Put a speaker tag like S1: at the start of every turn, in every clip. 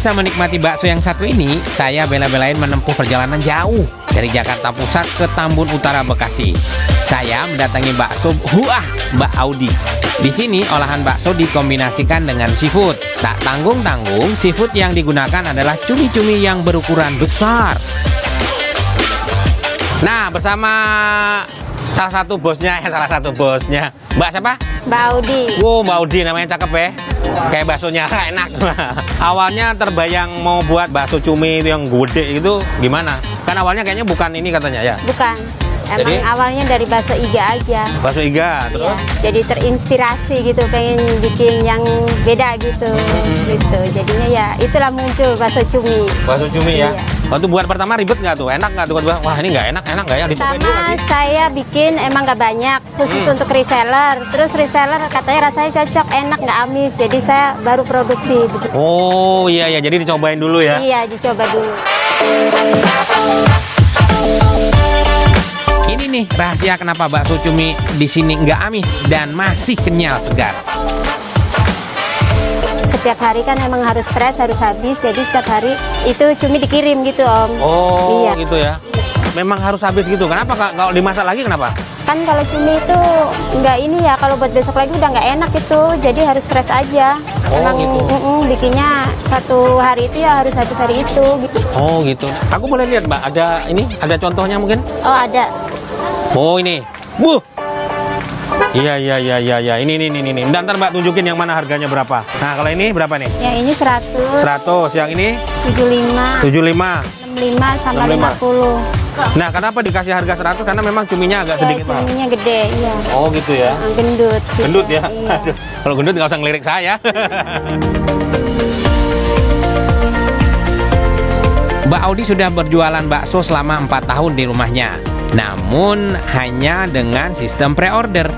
S1: bisa menikmati bakso yang satu ini, saya bela-belain menempuh perjalanan jauh dari Jakarta Pusat ke Tambun Utara, Bekasi. Saya mendatangi bakso Huah Mbak Audi. Di sini olahan bakso dikombinasikan dengan seafood. Tak tanggung-tanggung, seafood yang digunakan adalah cumi-cumi yang berukuran besar. Nah, bersama salah satu bosnya. Mbak siapa?
S2: Mbak Audi.
S1: Wow, Mbak Audi namanya cakep ya. Kayak baksonya enak. Awalnya terbayang mau buat bakso cumi itu yang gede itu gimana? Kan awalnya kayaknya bukan ini katanya ya?
S2: Bukan. Emang
S1: Jadi?
S2: awalnya dari bakso iga aja.
S1: Bakso iga, terus?
S2: Iya, jadi terinspirasi gitu, pengen bikin yang beda gitu. Gitu. Jadinya ya itulah muncul bakso cumi.
S1: Bakso cumi ya?
S2: Iya.
S1: Waktu buat pertama ribet nggak tuh? Enak nggak tuh? Wah ini nggak enak nggak ya? Dicobain dulu nggak
S2: Pertama
S1: sih?
S2: saya bikin emang nggak banyak, khusus untuk reseller. Terus reseller katanya rasanya cocok, enak, nggak amis. Jadi saya baru produksi. Begitu.
S1: Oh iya, jadi dicobain dulu ya?
S2: Iya, dicoba dulu.
S1: Ini nih rahasia kenapa bakso cumi di sini nggak amis dan masih kenyal segar.
S2: Setiap hari kan emang harus fresh, harus habis. Jadi setiap hari itu cumi dikirim gitu, Om.
S1: Oh
S2: Iya.
S1: gitu ya? Memang harus habis gitu. Kenapa Kak? Kalau dimasak lagi kenapa?
S2: Kan kalau cumi itu nggak ini ya, kalau buat besok lagi udah nggak enak itu. Jadi harus fresh aja.
S1: Oh,
S2: Emang
S1: gitu.
S2: bikinnya satu hari itu ya harus habis hari itu. Gitu.
S1: Oh gitu. Aku boleh lihat Mbak, ada ini, ada contohnya mungkin?
S2: Oh ada.
S1: Oh ini, Iya. Ini. Ntar Mbak tunjukin yang mana harganya berapa. Nah kalau ini berapa nih?
S2: Yang ini 100,
S1: 100. Yang ini
S2: 75,
S1: 75.
S2: 65 sampai
S1: 65.
S2: 50.
S1: Nah kenapa dikasih harga 100? Karena memang cuminya agak
S2: Ya,
S1: sedikit mahal.
S2: cuminya gede, iya.
S1: Oh gitu ya.
S2: Gendut. Gitu.
S1: Gendut ya.
S2: Iya.
S1: Aduh, kalau gendut nggak usah ngelirik saya. Mbak Audi sudah berjualan bakso selama 4 tahun di rumahnya. Namun hanya dengan sistem pre-order.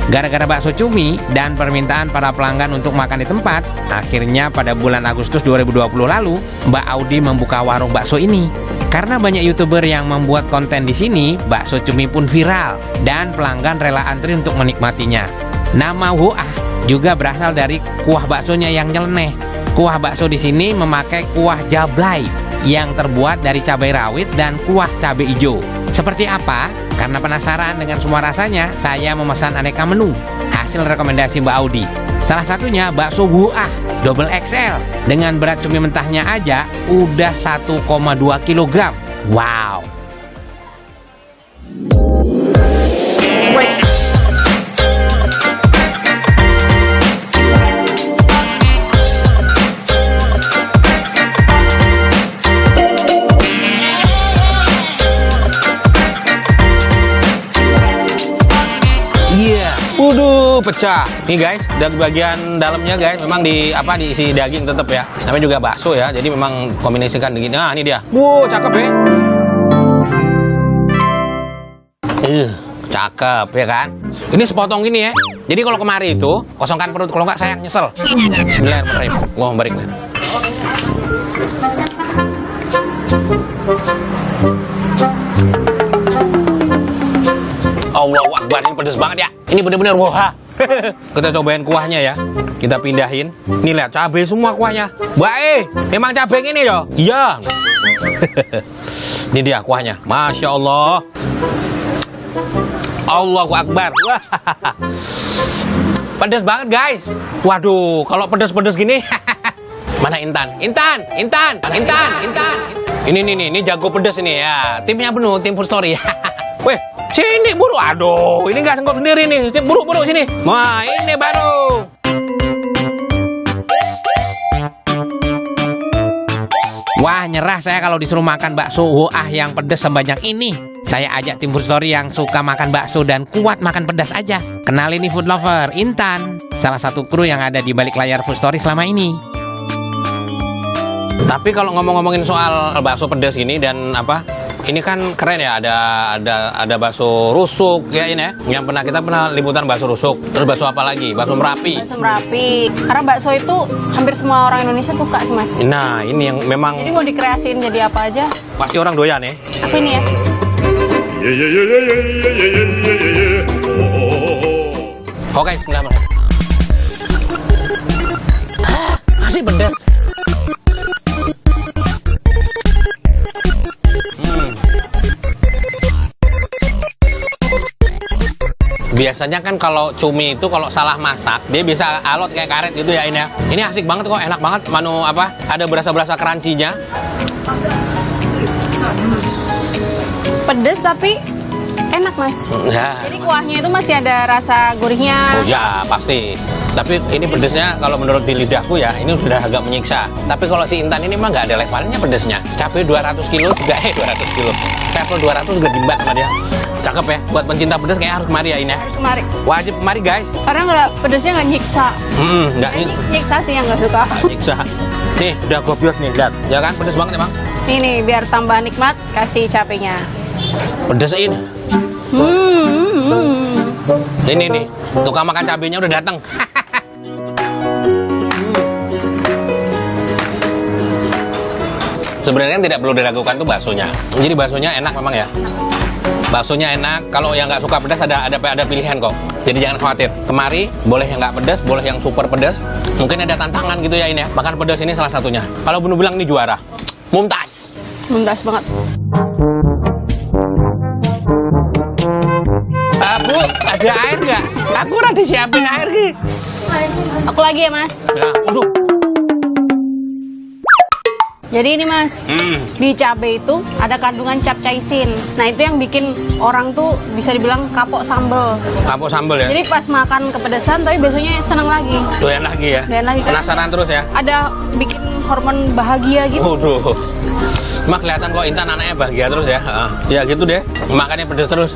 S1: Gara-gara bakso cumi dan permintaan para pelanggan untuk makan di tempat, akhirnya pada bulan Agustus 2020 lalu, Mbak Audi membuka warung bakso ini. Karena banyak YouTuber yang membuat konten di sini, bakso cumi pun viral dan pelanggan rela antri untuk menikmatinya. Nama Huah juga berasal dari kuah baksonya yang nyeleneh. Kuah bakso di sini memakai kuah jablay yang terbuat dari cabai rawit dan kuah cabai hijau. Seperti apa? Karena penasaran dengan semua rasanya, saya memesan aneka menu hasil rekomendasi Mbak Audi. Salah satunya bakso Huah double XL dengan berat cumi mentahnya aja udah 1,2 kg. Wow. Waduh, pecah. Nih guys, dari bagian dalamnya guys, memang diisi daging tetap ya. Namanya juga bakso ya, jadi memang kombinasikan begini. Nah, ini dia. Wow, cakep ya. Cakep ya kan. Ini sepotong gini ya. Jadi kalau kemari itu kosongkan perut, kalau nggak saya nyesel. Bismillahirrahmanirrahim. Allahumma barik. Allahu Akbar, ini pedes banget ya. Ini bener-bener wah. Kita cobain kuahnya ya. Kita pindahin. Nih lihat, cabai semua kuahnya. Mbak memang cabai ini ya? Iya. Ini dia kuahnya. Masya Allah. Allahu Akbar. Wah. Pedes banget guys. Waduh, kalau pedes-pedes gini. Mana Intan? Ini jago pedes ini ya. Timnya penuh, tim Food Story. Weh, sini buru. Aduh, ini nggak sanggup sendiri nih. Buru sini. Wah, ini baru. Wah, nyerah saya kalau disuruh makan bakso Huah yang pedas sebanyak ini. Saya ajak tim Food Story yang suka makan bakso dan kuat makan pedas aja. Kenalin nih food lover, Intan. Salah satu kru yang ada di balik layar Food Story selama ini. Tapi kalau ngomongin soal bakso pedas ini dan ini kan keren ya, ada bakso rusuk ya ini ya. Yang kita pernah liputan bakso rusuk. Terus bakso apa lagi? Bakso Merapi.
S3: Bakso Merapi. Karena bakso itu hampir semua orang Indonesia suka sih, Mas.
S1: Nah, ini yang memang
S3: Jadi mau dikreasiin jadi apa aja.
S1: pasti orang doyan ya.
S3: Aku ini ya.
S1: Oke, bismillahirrahmanirrahim. Masih pedas. Biasanya kan kalau cumi itu kalau salah masak, dia bisa alot kayak karet gitu ya ini ya. Ini asik banget kok, enak banget. Manu apa? Ada berasa-berasa crunchy-nya.
S3: Pedes tapi enak mas.
S1: Ya.
S3: Jadi kuahnya itu masih ada rasa gurihnya.
S1: Oh ya, pasti. Tapi ini pedesnya kalau menurut di lidahku ya, ini sudah agak menyiksa. Tapi kalau si Intan ini mah nggak ada levelnya pedesnya. Cabai 200 kilo juga, 200 kilo. Level 200 udah dimbat sama dia. Cakep ya, buat pencinta pedes kayak harus kemari ya ini ya.
S3: Harus kemari.
S1: Wajib kemari guys.
S3: Karena nggak pedesnya nggak nyiksa.
S1: Nggak
S3: Nyiksa sih yang nggak suka.
S1: nyiksa. Nih, udah gobios nih, lihat. Ya kan, pedes banget emang.
S3: Ini biar tambah nikmat, kasih cabenya.
S1: Pedes ini. Ini nih, tukang makan cabenya udah datang. Sebenarnya yang tidak perlu diragukan tuh baksonya. Jadi baksonya enak memang ya. Baksonya enak. Kalau yang nggak suka pedas ada pilihan kok. Jadi jangan khawatir. Kemari boleh yang nggak pedas, boleh yang super pedas. Mungkin ada tantangan gitu ya ini ya. Makan pedas ini salah satunya. Kalau Bunu bilang ini juara. Mumtaz.
S3: Mumtaz banget.
S1: Bu, ada air nggak? Aku udah disiapin air ki.
S3: Aku lagi ya mas.
S1: Ya, waduh.
S3: Jadi ini mas, di cabai itu ada kandungan capsaicin. Nah itu yang bikin orang tuh bisa dibilang kapok sambel.
S1: Kapok sambel ya.
S3: Jadi pas makan kepedesan tapi besoknya seneng lagi.
S1: Doyan lagi ya.
S3: Doyan lagi, kan?
S1: Penasaran terus ya.
S3: Ada bikin hormon bahagia gitu.
S1: Waduh. Cuma kelihatan kok Intan anaknya bahagia terus ya. Ya gitu deh. Makannya pedes terus.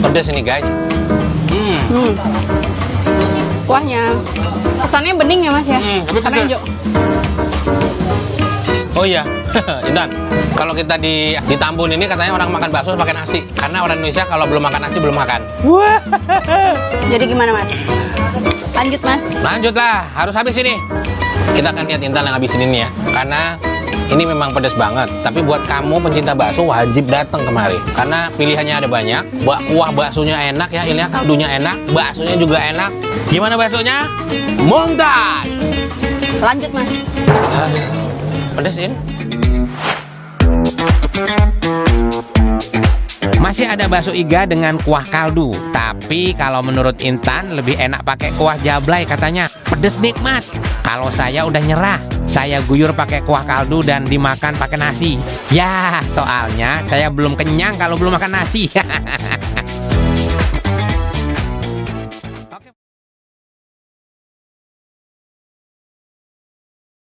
S1: Pedes ini guys.
S3: Kuahnya kesannya bening ya mas ya.
S1: Tapi
S3: Karena
S1: pedas.
S3: hijau.
S1: Oh iya, Intan. Kalau kita di Tambun ini katanya orang makan bakso pakai nasi. Karena orang Indonesia kalau belum makan nasi belum makan.
S3: Jadi gimana mas? Lanjut mas.
S1: Lanjutlah, harus habis ini. Kita akan lihat Intan yang habisin ini ya. Karena ini memang pedas banget. Tapi buat kamu pencinta bakso wajib datang kemari. Karena pilihannya ada banyak. Kuah baksonya enak ya, ini kaldunya enak, baksonya juga enak. Gimana baksonya? Mumtaz.
S3: Lanjut mas.
S1: Pedesin. Masih ada bakso iga dengan kuah kaldu. Tapi kalau menurut Intan lebih enak pakai kuah jablay katanya. Pedes nikmat. Kalau saya udah nyerah. Saya guyur pakai kuah kaldu dan dimakan pakai nasi. Ya, soalnya saya belum kenyang kalau belum makan nasi.